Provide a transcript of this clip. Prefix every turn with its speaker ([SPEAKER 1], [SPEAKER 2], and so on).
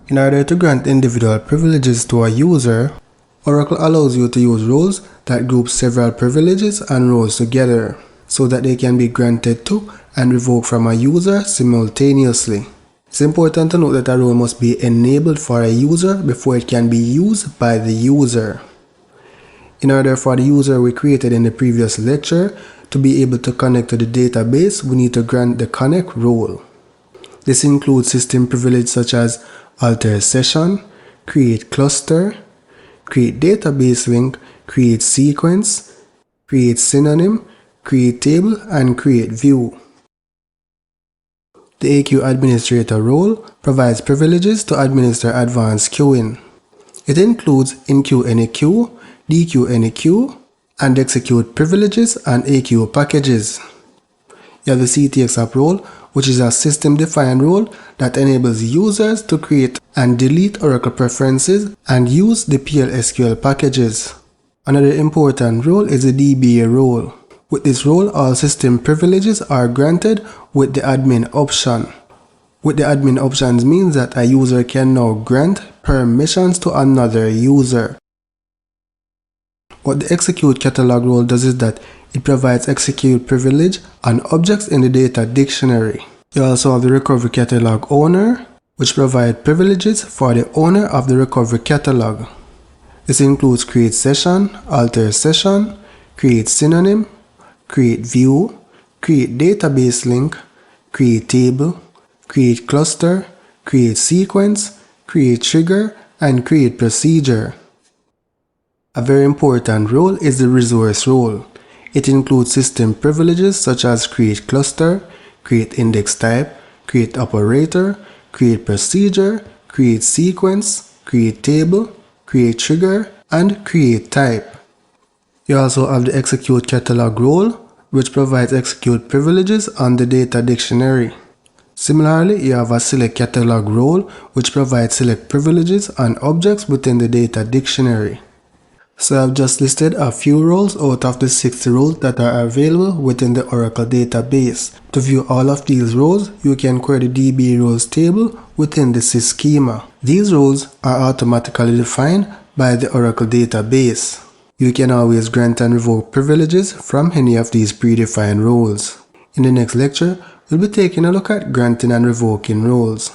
[SPEAKER 1] In order to grant individual privileges to a user, Oracle allows you to use roles that group several privileges and roles together so that they can be granted to and revoked from a user simultaneously. It's important to note that a role must be enabled for a user before it can be used by the user. In order for the user we created in the previous lecture to be able to connect to the database, we need to grant the connect role. This includes system privileges such as alter session, create cluster, create database link, create sequence, create synonym, create table, and create view. The AQ administrator role provides privileges to administer advanced queuing. It includes enqueue any queue, dequeue any queue, and execute privileges and AQ packages. You have the CTX app role, which is a system-defined role that enables users to create and delete Oracle preferences and use the PL/SQL packages. Another important role is the DBA role. With this role, all system privileges are granted with the admin option. With the admin options means that a user can now grant permissions to another user. What the execute catalog role does is that it provides execute privilege on objects in the data dictionary. You also have the recovery catalog owner, which provides privileges for the owner of the recovery catalog. This includes create session, alter session, create synonym, create view, create database link, create table, create cluster, create sequence, create trigger, and create procedure. A very important role is the resource role. It includes system privileges such as create cluster, create index type, create operator, create procedure, create sequence, create table, create trigger, and create type. You also have the execute catalog role, which provides execute privileges on the data dictionary. Similarly, you have a select catalog role, which provides select privileges on objects within the data dictionary. So I've just listed a few roles out of the 60 roles that are available within the Oracle database. To view all of these roles, you can query the DBA roles table within the sys schema. These roles are automatically defined by the Oracle database. You can always grant and revoke privileges from any of these predefined roles. In the next lecture, we'll be taking a look at granting and revoking roles.